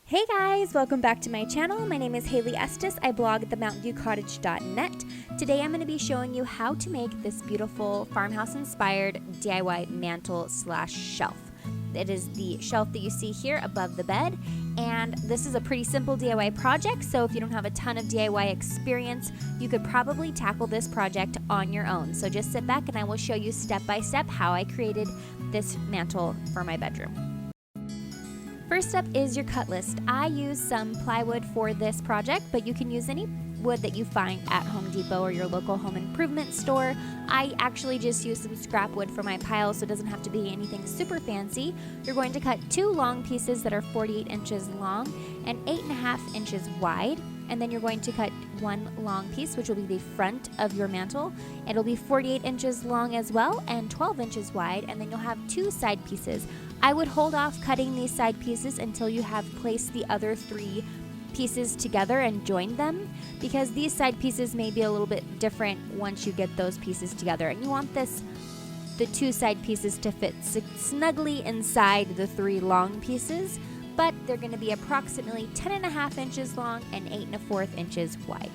Hey guys, welcome back to my channel. My name is Haley Estes. I blog at themountainviewcottage.net. Today I'm going to be showing you how to make this beautiful farmhouse inspired DIY mantle slash shelf. It is the shelf that you see here above the bed, and this is a pretty simple DIY project, so if you don't have a ton of DIY experience, you could probably tackle this project on your own. So just sit back and I will show you step by step how I created this mantle for my bedroom. First up is your cut list. I use some plywood for this project, but you can use any wood that you find at Home Depot or your local home improvement store. I actually just use some scrap wood for my pile, so it doesn't have to be anything super fancy. You're going to cut 2 long pieces that are 48 inches long and 8.5 inches wide. And then you're going to cut 1 long piece, which will be the front of your mantle. It'll be 48 inches long as well and 12 inches wide, and then you'll have 2 side pieces. I would hold off cutting these side pieces until you have placed the other 3 pieces together and joined them, because these side pieces may be a little bit different once you get those pieces together. And you want the 2 side pieces to fit snugly inside the 3 long pieces, but they're going to be approximately 10.5 inches long and 8.25 inches wide.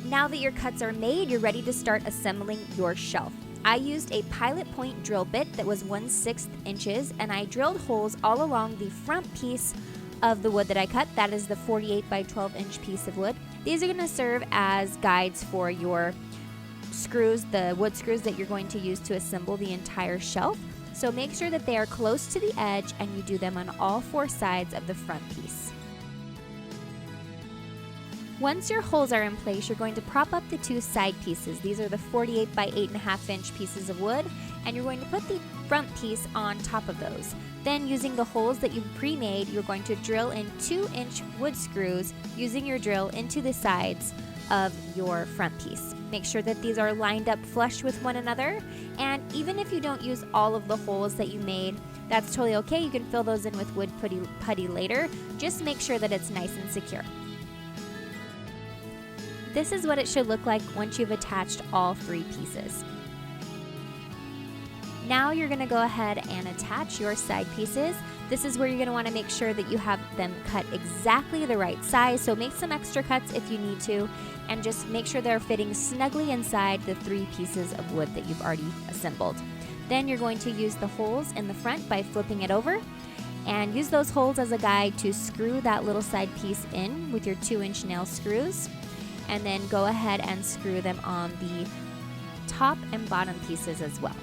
Now that your cuts are made, you're ready to start assembling your shelf. I used a pilot point drill bit that was 1/6 inches, and I drilled holes all along the front piece of the wood that I cut. That is the 48 by 12 inch piece of wood. These are going to serve as guides for your screws, the wood screws that you're going to use to assemble the entire shelf. So make sure that they are close to the edge and you do them on all 4 sides of the front piece. Once your holes are in place, you're going to prop up the 2 side pieces. These are the 48 by 8.5 inch pieces of wood, and you're going to put the front piece on top of those. Then, using the holes that you've pre-made, you're going to drill in 2-inch wood screws using your drill into the sides of your front piece. Make sure that these are lined up flush with one another, and even if you don't use all of the holes that you made, that's totally okay. You can fill those in with wood putty later. Just make sure that it's nice and secure. This is what it should look like once you've attached all 3 pieces. Now you're going to go ahead and attach your side pieces. This is where you're going to want to make sure that you have them cut exactly the right size, so make some extra cuts if you need to, and just make sure they're fitting snugly inside the 3 pieces of wood that you've already assembled. Then you're going to use the holes in the front by flipping it over, and use those holes as a guide to screw that little side piece in with your 2-inch nail screws, and then go ahead and screw them on the top and bottom pieces as well.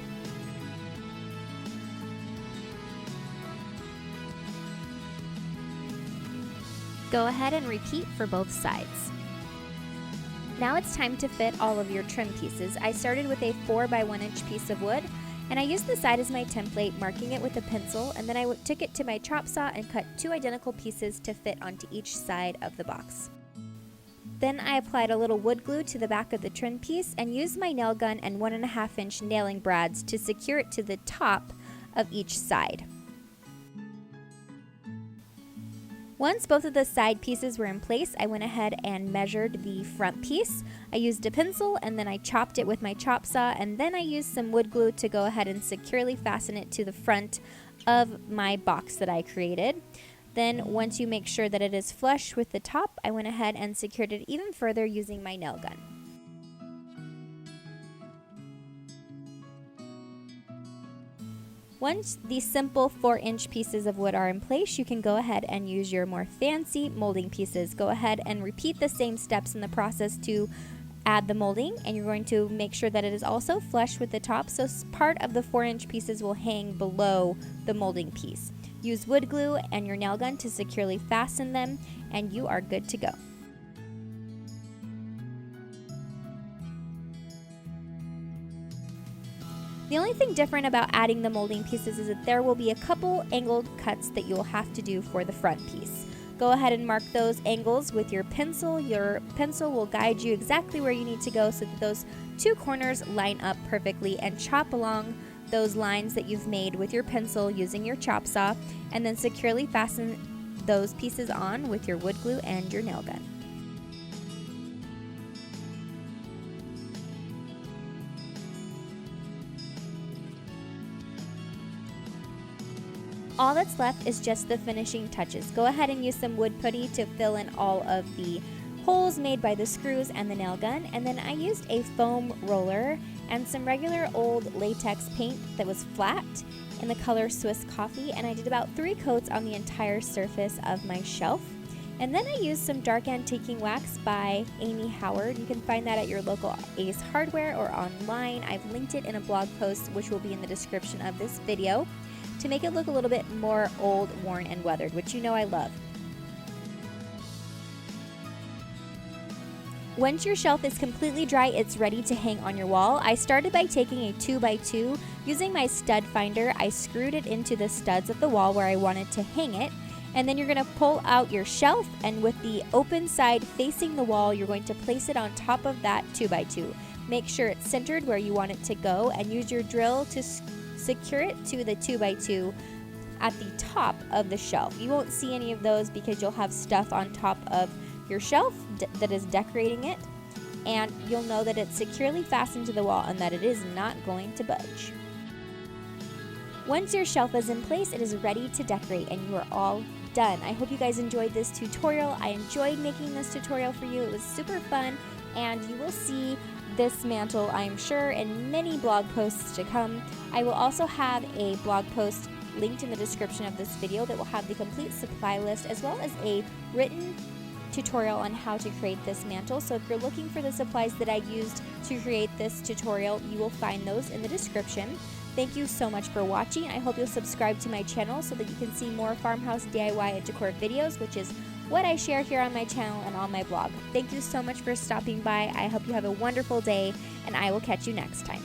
Go ahead and repeat for both sides. Now it's time to fit all of your trim pieces. I started with a 4 by 1 inch piece of wood, and I used the side as my template, marking it with a pencil, and then I took it to my chop saw and cut 2 identical pieces to fit onto each side of the box. Then I applied a little wood glue to the back of the trim piece and used my nail gun and 1.5 inch nailing brads to secure it to the top of each side. Once both of the side pieces were in place, I went ahead and measured the front piece. I used a pencil and then I chopped it with my chop saw, and then I used some wood glue to go ahead and securely fasten it to the front of my box that I created. Then once you make sure that it is flush with the top, I went ahead and secured it even further using my nail gun. Once these simple 4-inch pieces of wood are in place, you can go ahead and use your more fancy molding pieces. Go ahead and repeat the same steps in the process to add the molding, and you're going to make sure that it is also flush with the top, so part of the 4-inch pieces will hang below the molding piece. Use wood glue and your nail gun to securely fasten them, and you are good to go. The only thing different about adding the molding pieces is that there will be a couple angled cuts that you'll have to do for the front piece. Go ahead and mark those angles with your pencil. Your pencil will guide you exactly where you need to go so that those 2 corners line up perfectly, and chop along those lines that you've made with your pencil using your chop saw, and then securely fasten those pieces on with your wood glue and your nail gun. All that's left is just the finishing touches. Go ahead and use some wood putty to fill in all of the holes made by the screws and the nail gun, and then I used a foam roller and some regular old latex paint that was flat in the color Swiss Coffee, and I did about 3 coats on the entire surface of my shelf. And then I used some dark antiquing wax by Amy Howard. You can find that at your local Ace Hardware or online. I've linked it in a blog post, which will be in the description of this video, to make it look a little bit more old, worn, and weathered, which you know I love. Once your shelf is completely dry, it's ready to hang on your wall. I started by taking a 2x2. Using my stud finder, I screwed it into the studs of the wall where I wanted to hang it. And then you're going to pull out your shelf, and with the open side facing the wall, you're going to place it on top of that 2x2. Make sure it's centered where you want it to go, and use your drill to secure it to the 2x2 at the top of the shelf. You won't see any of those because you'll have stuff on top of your shelf that is decorating it, and you'll know that it's securely fastened to the wall and that it is not going to budge. Once your shelf is in place, it is ready to decorate, and you are all done. I hope you guys enjoyed this tutorial. I enjoyed making this tutorial for you. It was super fun, and you will see this mantle, I'm sure, in many blog posts to come. I will also have a blog post linked in the description of this video that will have the complete supply list as well as a written tutorial on how to create this mantle. So if you're looking for the supplies that I used to create this tutorial, you will find those in the description. Thank you so much for watching. I hope you'll subscribe to my channel so that you can see more farmhouse DIY and decor videos, which is what I share here on my channel and on my blog. Thank you so much for stopping by. I hope you have a wonderful day, and I will catch you next time.